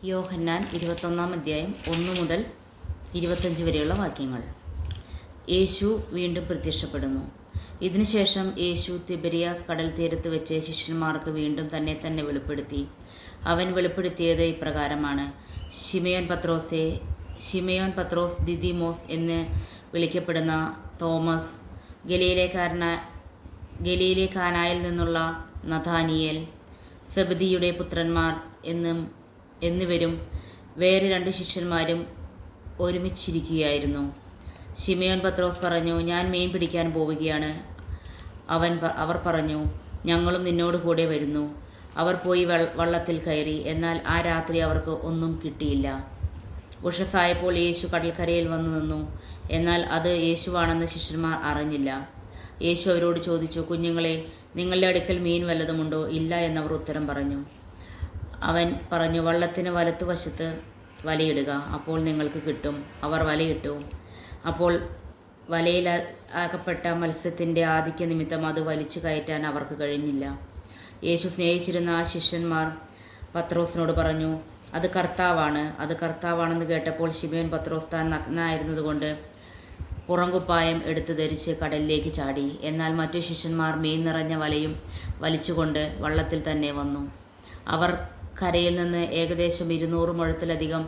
യോഹന്നാൻ 21 അധ്യായം 1 മുതൽ 25 വരെയുള്ള വാക്യങ്ങൾ. യേശു വീണ്ടും പ്രത്യക്ഷപ്പെടുന്നു. ഇതിനുശേഷം യേശു തിബരിയാസ് കടൽ തീരത്ത് വെച്ച് ശിഷ്യന്മാർക്ക് വീണ്ടും തന്നെ വെളിപ്പെടുത്തി. അവൻ വെളിപ്പെടുത്തിയത് ഇപ്രകാരമാണ്: ശിമയോൻ പത്രോസ്, ദിദിമോസ് എന്ന് വിളിക്കപ്പെടുന്ന തോമസ്, ഗലീലെ കാനായിൽ നിന്നുള്ള നഥാനിയേൽ, സെബദിയുടെ പുത്രന്മാർ എന്നിവരും വേറെ 2 ശിഷ്യന്മാരും ഒരുമിച്ചിരിക്കുകയായിരുന്നു. ശിമയോൻ പത്രോസ് പറഞ്ഞു, ഞാൻ മീൻ പിടിക്കാൻ പോവുകയാണ്. അവർ പറഞ്ഞു, ഞങ്ങളും നിന്നോട് കൂടെ വരുന്നു. അവർ പോയി വള്ളത്തിൽ കയറി. എന്നാൽ ആ രാത്രി അവർക്ക് ഒന്നും കിട്ടിയില്ല. ഉഷസ്സായപ്പോൾ യേശു കടൽക്കരയിൽ വന്നു നിന്നു. എന്നാൽ അത് യേശുവാണെന്ന് ശിഷ്യന്മാർ അറിഞ്ഞില്ല. യേശു അവരോട് ചോദിച്ചു, കുഞ്ഞുങ്ങളെ, നിങ്ങളുടെ അടുക്കൽ മീൻ വല്ലതുമുണ്ടോ? ഇല്ല എന്നവർ ഉത്തരം പറഞ്ഞു. അവൻ പറഞ്ഞു, വള്ളത്തിന് വലത്തുവശത്ത് വലയിടുക, അപ്പോൾ നിങ്ങൾക്ക് കിട്ടും. അവർ വലയിട്ടു. അപ്പോൾ വലയിൽ അകപ്പെട്ട മത്സ്യത്തിൻ്റെ ആധിക്യ നിമിത്തം അത് വലിച്ചു കയറ്റാൻ അവർക്ക് കഴിഞ്ഞില്ല. യേശു സ്നേഹിച്ചിരുന്ന ആ ശിഷ്യന്മാർ പത്രോസിനോട് പറഞ്ഞു, അത് കർത്താവാണെന്ന് കേട്ടപ്പോൾ ശിമയോൻ പത്രോസ് താൻ നഗ്നനായിരുന്നതുകൊണ്ട് പുറംകുപ്പായം എടുത്ത് ധരിച്ച് കടലിലേക്ക് ചാടി. എന്നാൽ മറ്റു ശിഷ്യന്മാർ മീൻ നിറഞ്ഞ വലയും വലിച്ചുകൊണ്ട് വള്ളത്തിൽ തന്നെ വന്നു. അവർ കരയിൽ നിന്ന് ഏകദേശം 200 മുഴത്തിലധികം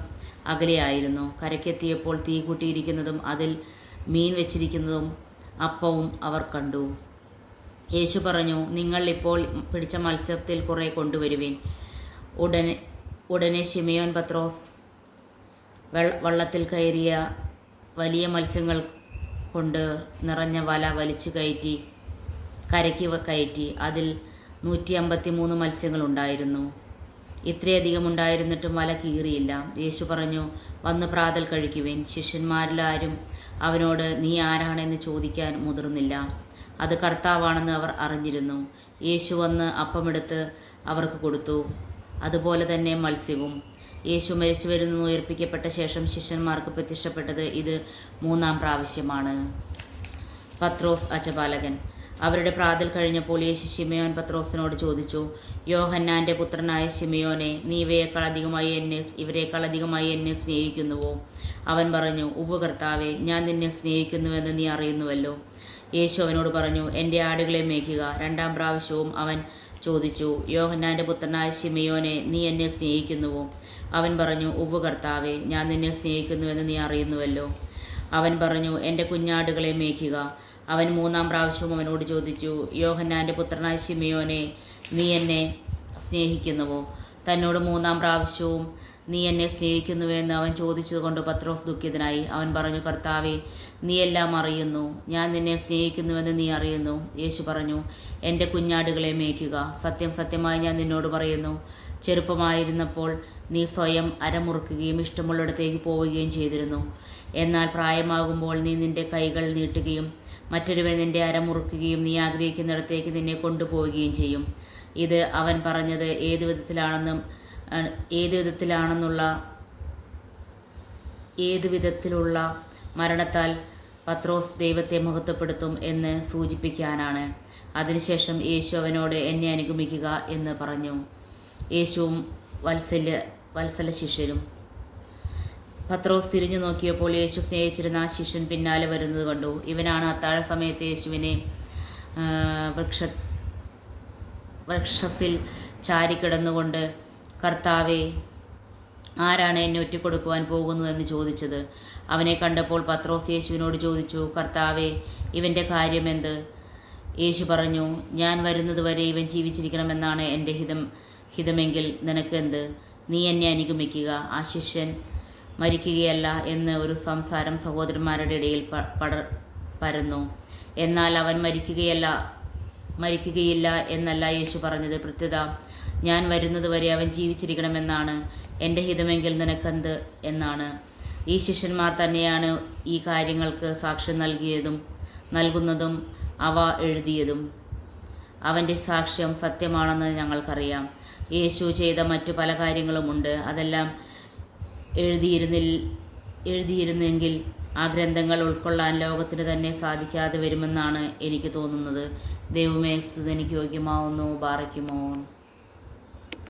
അകലെയായിരുന്നു. കരയ്ക്കെത്തിയപ്പോൾ തീ കൂട്ടിയിരിക്കുന്നതും അതിൽ മീൻ വെച്ചിരിക്കുന്നതും അപ്പവും അവർ കണ്ടു. യേശു പറഞ്ഞു, നിങ്ങൾ ഇപ്പോൾ പിടിച്ച മത്സ്യത്തിൽ കുറെ കൊണ്ടുവരുവിൻ. ഉടനെ ശിമയോൻ പത്രോസ് വള്ളത്തിൽ കയറിയ വലിയ മത്സ്യങ്ങൾ കൊണ്ട് നിറഞ്ഞ വല വലിച്ചു കരയ്ക്ക് കയറ്റി. അതിൽ 153 മത്സ്യങ്ങളുണ്ടായിരുന്നു. ഇത്രയധികം ഉണ്ടായിരുന്നിട്ടും വല കീറിയില്ല. യേശു പറഞ്ഞു, വന്ന് പ്രാതൽ കഴിക്കുവിൻ. ശിഷ്യന്മാരിലാരും അവനോട് നീ ആരാണെന്ന് ചോദിക്കാൻ മുതിർന്നില്ല. അത് കർത്താവാണെന്ന് അവർ അറിഞ്ഞിരുന്നു. യേശു വന്ന് അപ്പമെടുത്ത് അവർക്ക് കൊടുത്തു. അതുപോലെ തന്നെ മത്സ്യവും. യേശു മരിച്ചുവരുന്നു ഉയർപ്പിക്കപ്പെട്ട ശേഷം ശിഷ്യന്മാർക്ക് പ്രത്യക്ഷപ്പെട്ടത് ഇത് 3-ാം പ്രാവശ്യമാണ്. പത്രോസ് അജപാലകൻ. അവരുടെ പ്രാതൽ കഴിഞ്ഞപ്പോൾ യേശു ശിമയോൻ പത്രോസിനോട് ചോദിച്ചു, യോഹന്നാൻ്റെ പുത്രനായ ശിമയോനെ, നീ ഇവരേക്കാൾ അധികമായി എന്നെ സ്നേഹിക്കുന്നുവോ? അവൻ പറഞ്ഞു, ഉവ്വ് കർത്താവേ, ഞാൻ നിന്നെ സ്നേഹിക്കുന്നുവെന്ന് നീ അറിയുന്നുവല്ലോ. യേശു അവനോട് പറഞ്ഞു, എൻ്റെ ആടുകളെ മേയ്ക്കുക. 2-ാം പ്രാവശ്യവും അവൻ ചോദിച്ചു, യോഹന്നാൻ്റെ പുത്രനായ ശിമയോനെ, നീ എന്നെ സ്നേഹിക്കുന്നുവോ? അവൻ പറഞ്ഞു, ഉവ്വ് കർത്താവേ, ഞാൻ നിന്നെ സ്നേഹിക്കുന്നുവെന്ന് നീ അറിയുന്നുവല്ലോ. അവൻ പറഞ്ഞു, എൻ്റെ കുഞ്ഞാടുകളെ മേയ്ക്കുക. അവൻ 3-ാം പ്രാവശ്യവും അവനോട് ചോദിച്ചു, യോഹന്നാൻ്റെ പുത്രനായ ശിമയോനെ, നീ എന്നെ സ്നേഹിക്കുന്നുവോ? തന്നോട് 3-ാം പ്രാവശ്യവും നീ എന്നെ സ്നേഹിക്കുന്നുവെന്ന് അവൻ ചോദിച്ചതുകൊണ്ട് പത്രോസ് ദുഃഖിതനായി. അവൻ പറഞ്ഞു, കർത്താവേ, നീ എല്ലാം അറിയുന്നു. ഞാൻ നിന്നെ സ്നേഹിക്കുന്നുവെന്ന് നീ അറിയുന്നു. യേശു പറഞ്ഞു, എൻ്റെ കുഞ്ഞാടുകളെ മേയ്ക്കുക. സത്യം സത്യമായി ഞാൻ നിന്നോട് പറയുന്നു, ചെറുപ്പമായിരുന്നപ്പോൾ നീ സ്വയം അരമുറുക്കുകയും ഇഷ്ടമുള്ളിടത്തേക്ക് പോവുകയും ചെയ്തിരുന്നു. എന്നാൽ പ്രായമാകുമ്പോൾ നീ നിൻ്റെ കൈകൾ നീട്ടുകയും മറ്റൊരുവൻ നിൻ്റെ അരമുറുക്കുകയും നീ ആഗ്രഹിക്കുന്നിടത്തേക്ക് നിന്നെ കൊണ്ടുപോവുകയും ചെയ്യും. ഇത് അവൻ പറഞ്ഞത് ഏതു വിധത്തിലുള്ള മരണത്താൽ പത്രോസ് ദൈവത്തെ മഹത്വപ്പെടുത്തും എന്ന് സൂചിപ്പിക്കാനാണ്. അതിനുശേഷം യേശു അവനോട്, എന്നെ അനുഗമിക്കുക എന്ന് പറഞ്ഞു. യേശുവും വത്സല ശിഷ്യരും. പത്രോസ് തിരിഞ്ഞു നോക്കിയപ്പോൾ യേശു സ്നേഹിച്ചിരുന്ന ആ ശിഷ്യൻ പിന്നാലെ വരുന്നത് കണ്ടു. ഇവനാണ് അത്താഴ സമയത്ത് യേശുവിനെ വൃക്ഷത്തിൽ ചാരിക്കിടന്നുകൊണ്ട്, കർത്താവേ, ആരാണ് എന്നെ ഒറ്റിക്കൊടുക്കുവാൻ പോകുന്നതെന്ന് ചോദിച്ചത്. അവനെ കണ്ടപ്പോൾ പത്രോസ് യേശുവിനോട് ചോദിച്ചു, കർത്താവേ, ഇവൻ്റെ കാര്യമെന്ത്? യേശു പറഞ്ഞു, ഞാൻ വരുന്നതുവരെ ഇവൻ ജീവിച്ചിരിക്കണമെന്നാണ് എൻ്റെ ഹിതമെങ്കിൽ നിനക്കെന്ത്? നീ എന്നെ അനുഗമിക്കുക. ആ ശിഷ്യൻ മരിക്കുകയല്ല എന്ന് ഒരു സംസാരം സഹോദരന്മാരുടെ ഇടയിൽ പരന്നു. എന്നാൽ അവൻ മരിക്കുകയില്ല എന്നല്ല യേശു പറഞ്ഞത്. പ്രത്യുത, ഞാൻ വരുന്നതുവരെ അവൻ ജീവിച്ചിരിക്കണമെന്നാണ് എൻ്റെ ഹിതമെങ്കിൽ നിനക്കെന്ത് എന്നാണ്. ഈ ശിഷ്യന്മാർ തന്നെയാണ് ഈ കാര്യങ്ങൾക്ക് സാക്ഷ്യം നൽകുന്നതും അവ എഴുതിയതും. അവൻ്റെ സാക്ഷ്യം സത്യമാണെന്ന് ഞങ്ങൾക്കറിയാം. യേശു ചെയ്ത മറ്റു പല കാര്യങ്ങളുമുണ്ട്. അതെല്ലാം എഴുതിയിരുന്നെങ്കിൽ ആ ഗ്രന്ഥങ്ങൾ ഉൾക്കൊള്ളാൻ ലോകത്തിന് തന്നെ സാധിക്കാതെ വരുമെന്നാണ് എനിക്ക് തോന്നുന്നത്. ദൈവമേ, സ്തുതിക്ക് യോഗ്യമാവുന്നു. ബാറയ്ക്കുമോ.